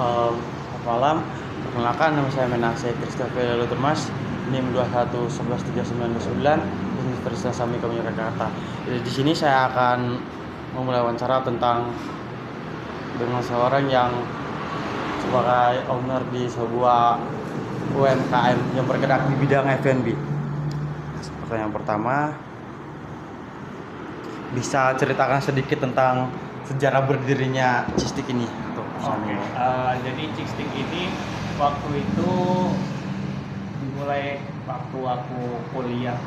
Selamat malam, perkenalkan nama saya Menaseh Christopher Lutermas, NIM 21113929, Universitas Islam Yogyakarta. Jadi di sini saya akan memulai wawancara dengan seorang yang sebagai owner di sebuah UMKM yang bergerak di bidang F&B. Pertanyaan pertama, bisa ceritakan sedikit tentang sejarah berdirinya Cistik ini? Oke, jadi Chickstick ini waktu itu dimulai waktu aku kuliah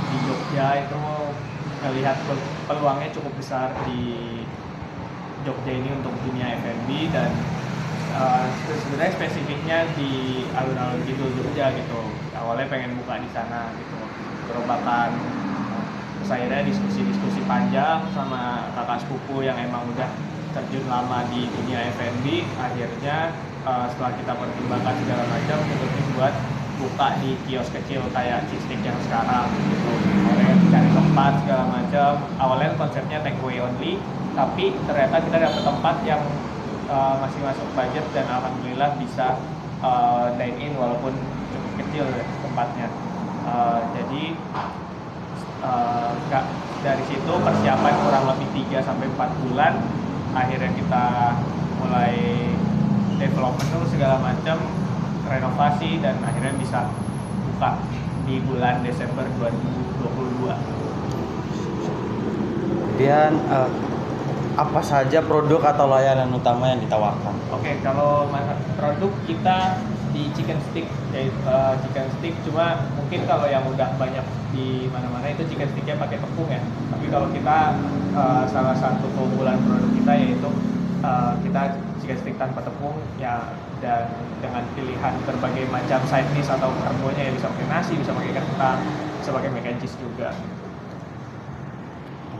di Jogja. Itu melihat peluangnya cukup besar di Jogja ini untuk dunia F&B, dan sebenarnya spesifiknya di alun-alun gitu Jogja gitu. Awalnya pengen buka di sana gitu, berobakan. Terus akhirnya diskusi panjang sama kakak sepupu yang emang udah terjun lama di dunia F&B. Akhirnya setelah kita pertimbangkan segala macam, memutuskan buat buka di kios kecil kayak Cistik yang sekarang gitu. Awalnya cari tempat segala macam. Awalnya konsepnya take away only, tapi ternyata kita dapat tempat yang masih masuk budget, dan alhamdulillah bisa dine in walaupun cukup kecil tempatnya. Jadi dari situ persiapan kurang lebih 3-4 bulan. Akhirnya kita mulai develop menu segala macam, renovasi, dan akhirnya bisa buka di bulan Desember 2022. Kemudian apa saja produk atau layanan utama yang ditawarkan? Oke, kalau produk kita di chicken stick, chicken stick, cuma mungkin kalau yang udah banyak di mana-mana itu chicken sticknya pakai tepung ya. Tapi kalau kita salah satu keunggulan produk kita yaitu kita chicken stick tanpa tepung ya, dan dengan pilihan berbagai macam side dish atau karbonya ya, bisa pakai nasi, bisa pakai kentang, bisa pakai mac and cheese juga.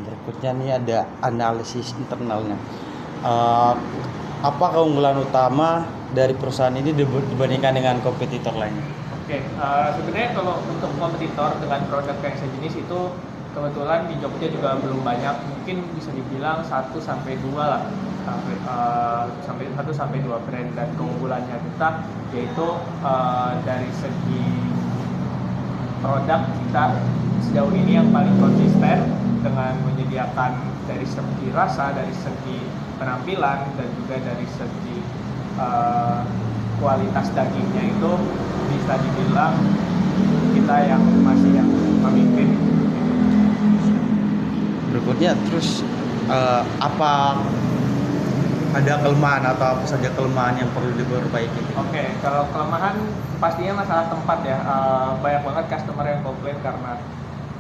Berikutnya nih ada analisis internalnya. Apa keunggulan utama dari perusahaan ini dibandingkan dengan kompetitor lainnya? Oke, sebenarnya kalau untuk kompetitor dengan produk yang sejenis itu kebetulan di Jogja juga belum banyak. Mungkin bisa dibilang 1-2 lah, sampai 1-2 brand. Dan keunggulannya kita yaitu dari segi produk kita sejauh ini yang paling konsisten dengan menyediakan dari segi rasa, dari segi penampilan, dan juga dari segi kualitas dagingnya itu bisa dibilang kita yang masih yang memimpin. Berikutnya terus apa ada kelemahan atau apa saja kelemahan yang perlu diperbaiki? Oke, kalau kelemahan pastinya masalah tempat ya. Banyak banget customer yang komplain karena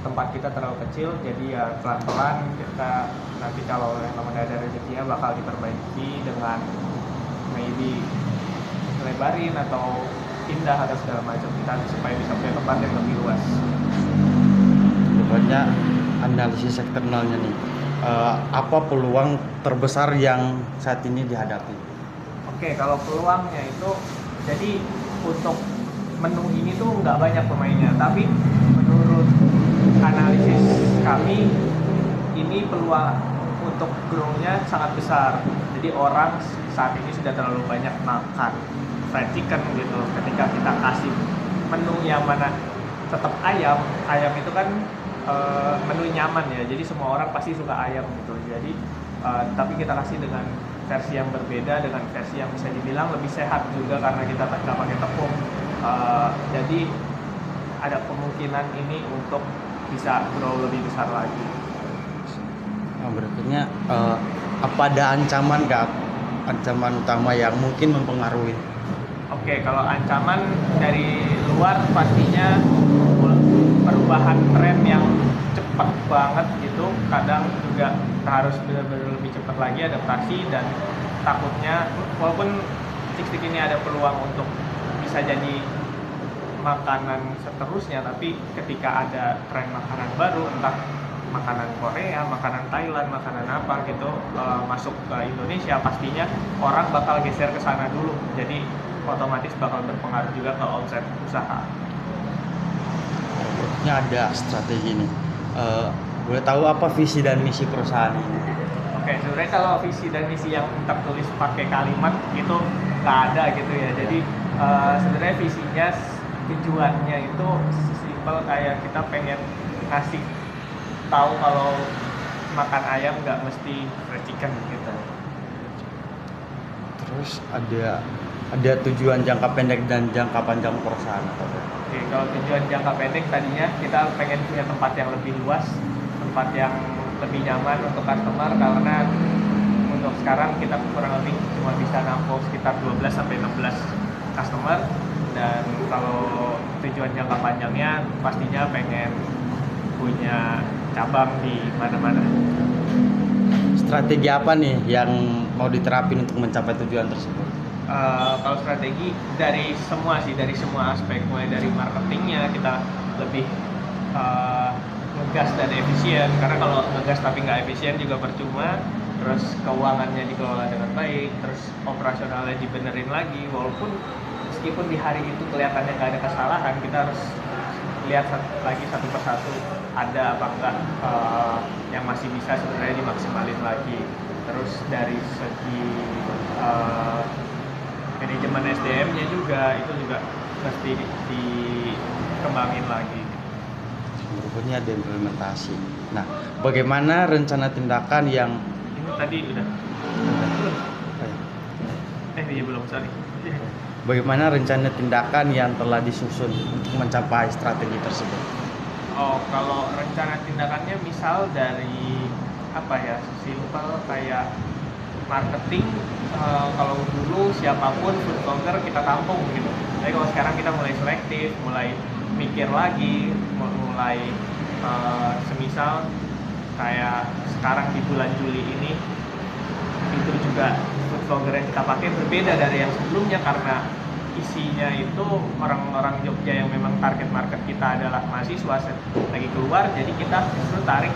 tempat kita terlalu kecil. Jadi ya pelan-pelan kita nanti kalau yang namanya ada rezekinya bakal diperbaiki dengan maybe lebarin atau pindah atau segala macam, kita supaya bisa punya tempat yang lebih luas. Berikutnya analisis eksternalnya nih. Apa peluang terbesar yang saat ini dihadapi? Oke, kalau peluangnya itu, jadi untuk menu ini tuh nggak banyak pemainnya, tapi menurut analisis kami ini peluang untuk grow-nya sangat besar. Jadi orang saat ini sudah terlalu banyak makan fried chicken gitu. Ketika kita kasih menu yang mana tetap ayam itu kan menu nyaman ya, jadi semua orang pasti suka ayam gitu. Jadi tapi kita kasih dengan versi yang berbeda, dengan versi yang bisa dibilang lebih sehat juga karena kita nggak pakai tepung. Jadi ada kemungkinan ini untuk bisa grow lebih besar lagi. Nah, berikutnya apa ada ancaman utama yang mungkin mempengaruhi? Oke, kalau ancaman dari luar pastinya perubahan tren yang cepat banget gitu. Kadang juga kita harus benar-benar lebih cepat lagi adaptasi, dan takutnya walaupun Cistik ini ada peluang untuk bisa jadi makanan seterusnya, tapi ketika ada tren makanan baru, entah makanan Korea, makanan Thailand, makanan apa gitu masuk ke Indonesia, pastinya orang bakal geser ke sana dulu. Jadi otomatis bakal berpengaruh juga ke omset usaha. Berikutnya ada strategi nih. Boleh tahu apa visi dan misi perusahaan ini? Oke, sebenarnya kalau visi dan misi yang tertulis pakai kalimat itu nggak ada gitu ya. Jadi sebenarnya visinya, tujuannya itu sesimpel kayak kita pengen ngasih tahu kalau makan ayam nggak mesti fried chicken gitu. Terus ada tujuan jangka pendek dan jangka panjang perusahaan atau apa? Oke, kalau tujuan jangka pendek tadinya kita pengen punya tempat yang lebih luas, tempat yang lebih nyaman untuk customer, karena untuk sekarang kita kurang lebih cuma bisa nampung sekitar 12 sampai 16 customer. Dan kalau tujuan jangka panjangnya pastinya pengen punya cabang di mana-mana. Strategi apa nih yang mau diterapin untuk mencapai tujuan tersebut? Kalau strategi dari semua aspek, mulai dari marketingnya kita lebih ngegas dan efisien, karena kalau ngegas tapi nggak efisien juga percuma. Terus keuangannya dikelola dengan baik, terus operasionalnya dibenerin lagi, walaupun meskipun di hari itu kelihatannya nggak ada kesalahan, kita harus lihat lagi satu persatu ada apa enggak yang masih bisa sebenarnya dimaksimalin lagi. Terus dari segi manajemen SDM-nya juga itu juga mesti dikembangin lagi. Berikutnya ada implementasi. Nah, bagaimana rencana tindakan yang Ini tadi udah. Iya belum, sorry. Bagaimana rencana tindakan yang telah disusun untuk mencapai strategi tersebut? Oh, kalau rencana tindakannya misal dari apa ya, simpel kayak marketing. Kalau dulu siapapun food blogger kita tampung gitu. Tapi kalau sekarang kita mulai selektif, mulai mikir lagi, mulai semisal kayak sekarang di bulan Juli ini itu juga food blogger yang kita pakai berbeda dari yang sebelumnya, karena isinya itu orang-orang Jogja yang memang target market kita adalah mahasiswa lagi keluar. Jadi kita justru tarik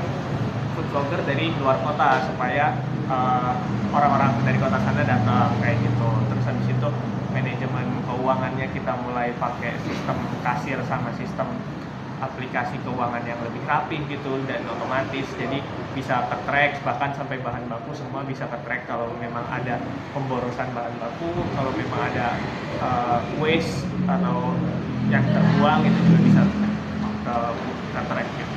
food blogger dari luar kota supaya orang-orang dari kota sana datang kayak gitu. Terus habis itu manajemen keuangannya kita mulai pakai sistem kasir sama sistem aplikasi keuangan yang lebih rapi gitu dan otomatis, jadi bisa ke-track, bahkan sampai bahan baku semua bisa ke-track. Kalau memang ada pemborosan bahan baku, kalau memang ada waste atau yang terbuang, itu juga bisa ke-track gitu.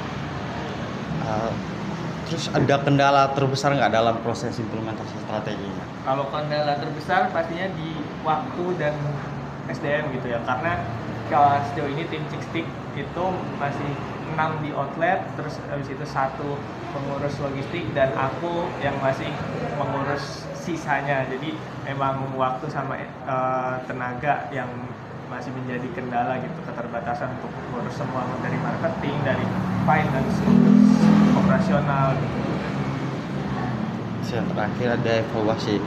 Terus ada kendala terbesar nggak dalam proses implementasi strateginya? Kalau kendala terbesar pastinya di waktu dan SDM gitu ya, karena kalau sejauh ini tim Chickstick itu masih 6 di outlet, terus habis itu 1 pengurus logistik dan aku yang masih mengurus sisanya. Jadi memang waktu sama tenaga yang masih menjadi kendala gitu, keterbatasan untuk mengurus semua dari marketing, dari finance, operasional gitu. Yang terakhir ada evaluasi.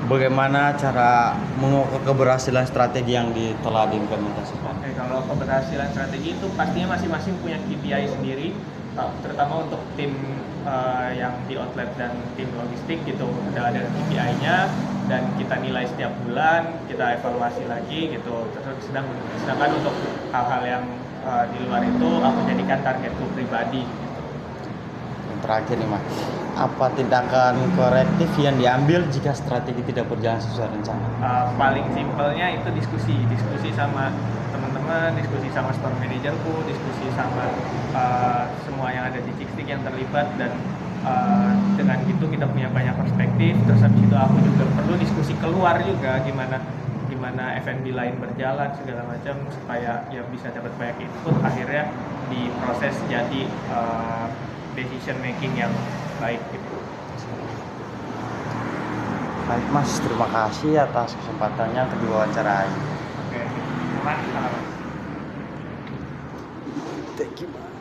Bagaimana cara mengukur keberhasilan strategi yang telah diimplementasikan? Oke, kalau keberhasilan strategi itu pastinya masing-masing punya KPI sendiri, terutama untuk tim yang di outlet dan tim logistik gitu, ada KPI-nya dan kita nilai setiap bulan, kita evaluasi lagi gitu. Terus sedangkan untuk hal-hal yang di luar itu aku jadikan targetku pribadi. Yang terakhir nih Mas, apa tindakan korektif yang diambil jika strategi tidak berjalan sesuai rencana? Paling simpelnya itu diskusi sama teman-teman, diskusi sama store manajerku, diskusi sama semua yang ada di Chickstick yang terlibat, dan dengan gitu kita punya banyak perspektif. Terus habis itu aku juga perlu diskusi keluar juga gimana F&B lain berjalan segala macam supaya ya bisa dapat banyak input, akhirnya diproses jadi decision making yang baik gitu. Baik Mas, terima kasih atas kesempatannya untuk diwawancarai. Oke, terima kasih. Thank you Mas.